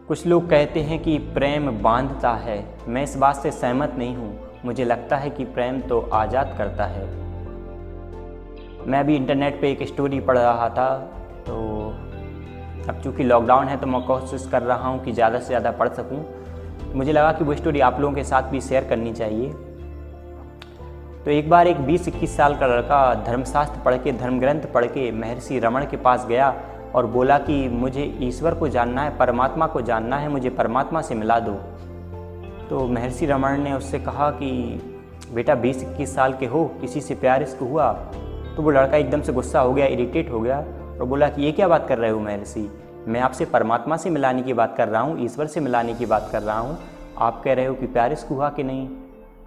कुछ लोग कहते हैं कि प्रेम बांधता है। मैं इस बात से सहमत नहीं हूँ। मुझे लगता है कि प्रेम तो आज़ाद करता है। मैं अभी इंटरनेट पे एक स्टोरी पढ़ रहा था, तो अब चूँकि लॉकडाउन है तो मैं कोशिश कर रहा हूँ कि ज़्यादा से ज़्यादा पढ़ सकूँ। तो मुझे लगा कि वो स्टोरी आप लोगों के साथ भी शेयर करनी चाहिए। तो एक बार एक 20-21 साल का लड़का धर्मशास्त्र पढ़ के, धर्म ग्रंथ पढ़ के महर्षि रमण के पास गया और बोला कि मुझे ईश्वर को जानना है, परमात्मा को जानना है, मुझे परमात्मा से मिला दो। तो महर्षि रमण ने उससे कहा कि बेटा 20-21 साल के हो, किसी से प्यार इश्क हुआ? तो वो लड़का एकदम से गुस्सा हो गया, इरिटेट हो गया और बोला कि ये क्या बात कर रहे हो महर्षि, मैं आपसे परमात्मा से मिलाने की बात कर रहा हूँ, ईश्वर से मिलाने की बात कर रहा हूँ। आप कह रहे हो कि प्यार इश्क हुआ कि नहीं?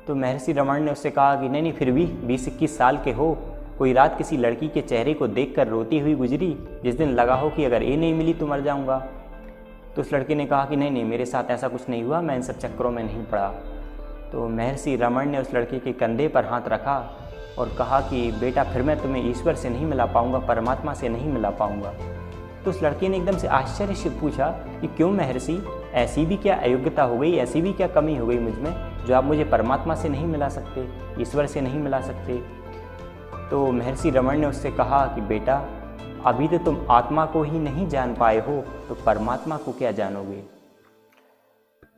तो महर्षि रमण ने उससे कहा कि नहीं, फिर भी 20-21 साल के हो, कोई रात किसी लड़की के चेहरे को देखकर रोती हुई गुजरी, जिस दिन लगा हो कि अगर ये नहीं मिली तो मर जाऊंगा। तो उस लड़के ने कहा कि नहीं, मेरे साथ ऐसा कुछ नहीं हुआ, मैं इन सब चक्करों में नहीं पड़ा। तो महर्षि रमण ने उस लड़के के कंधे पर हाथ रखा और कहा कि बेटा, फिर मैं तुम्हें ईश्वर से नहीं मिला पाऊंगा, परमात्मा से नहीं मिला पाऊंगा। तो उस लड़के ने एकदम से आश्चर्य से पूछा कि क्यों महर्षि, ऐसी भी क्या अयोग्यता हो गई, ऐसी भी क्या कमी हो गई मुझ में जो आप मुझे परमात्मा से नहीं मिला सकते, ईश्वर से नहीं मिला सकते? तो महर्षि रमण ने उससे कहा कि बेटा, अभी तो तुम आत्मा को ही नहीं जान पाए हो, तो परमात्मा को क्या जानोगे?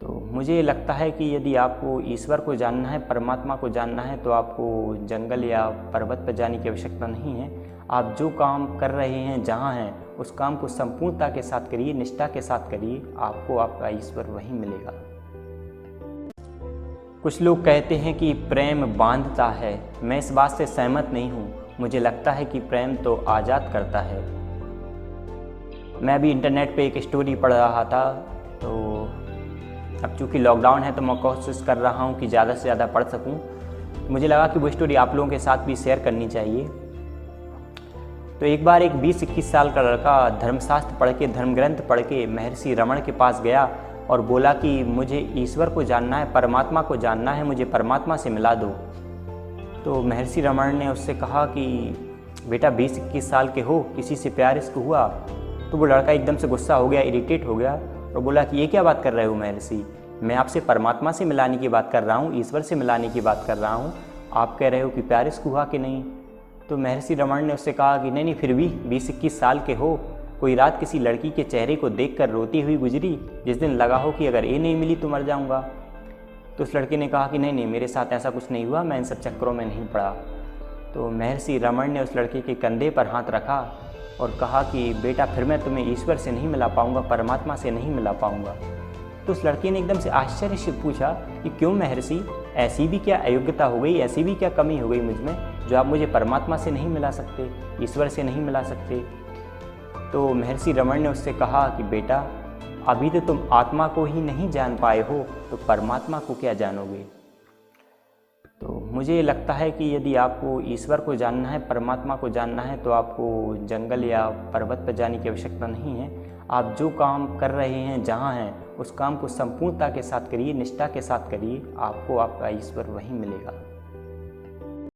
तो मुझे लगता है कि यदि आपको ईश्वर को जानना है, परमात्मा को जानना है, तो आपको जंगल या पर्वत पर जाने की आवश्यकता नहीं है। आप जो काम कर रहे हैं, जहाँ हैं, उस काम को संपूर्णता के साथ करिए, निष्ठा के साथ करिए, आपको आपका ईश्वर वहीं मिलेगा। कुछ लोग कहते हैं कि प्रेम बांधता है। मैं इस बात से सहमत नहीं हूँ। मुझे लगता है कि प्रेम तो आज़ाद करता है। मैं अभी इंटरनेट पे एक स्टोरी पढ़ रहा था, तो अब चूँकि लॉकडाउन है तो मैं कोशिश कर रहा हूँ कि ज़्यादा से ज़्यादा पढ़ सकूँ। तो मुझे लगा कि वो स्टोरी आप लोगों के साथ भी शेयर करनी चाहिए। तो एक बार एक 20-21 साल का लड़का धर्मशास्त्र पढ़ के, धर्म ग्रंथ पढ़ के महर्षि रमण के पास गया और बोला कि मुझे ईश्वर को जानना है, परमात्मा को जानना है, मुझे परमात्मा से मिला दो। तो महर्षि रमण ने उससे कहा कि बेटा 20-21 साल के हो, किसी से प्यार इश्क हुआ? तो वो लड़का एकदम से गुस्सा हो गया, इरिटेट हो गया और बोला कि ये क्या बात कर रहे हो महर्षि, मैं आपसे परमात्मा से मिलाने की बात कर रहा हूँ, ईश्वर से मिलाने की बात कर रहा हूँ। आप कह रहे हो कि प्यार इश्क हुआ कि नहीं? तो महर्षि रमण ने उससे कहा कि नहीं, फिर भी 20-21 साल के हो, कोई रात किसी लड़की के चेहरे को देखकर रोती हुई गुजरी, जिस दिन लगा हो कि अगर ये नहीं मिली तो मर जाऊंगा। तो उस लड़के ने कहा कि नहीं, मेरे साथ ऐसा कुछ नहीं हुआ, मैं इन सब चक्करों में नहीं पड़ा। तो महर्षि रमण ने उस लड़के के कंधे पर हाथ रखा और कहा कि बेटा, फिर मैं तुम्हें ईश्वर से नहीं मिला पाऊंगा, परमात्मा से नहीं मिला पाऊंगा। तो उस लड़के ने एकदम से आश्चर्य से पूछा कि क्यों महर्षि, ऐसी भी क्या अयोग्यता हो गई, ऐसी भी क्या कमी हो गई मुझ में जो आप मुझे परमात्मा से नहीं मिला सकते, ईश्वर से नहीं मिला सकते? तो महर्षि रमण ने उससे कहा कि बेटा, अभी तो तुम आत्मा को ही नहीं जान पाए हो, तो परमात्मा को क्या जानोगे? तो मुझे लगता है कि यदि आपको ईश्वर को जानना है, परमात्मा को जानना है, तो आपको जंगल या पर्वत पर जाने की आवश्यकता नहीं है। आप जो काम कर रहे हैं, जहाँ हैं, उस काम को संपूर्णता के साथ करिए, निष्ठा के साथ करिए, आपको आपका ईश्वर वहीं मिलेगा।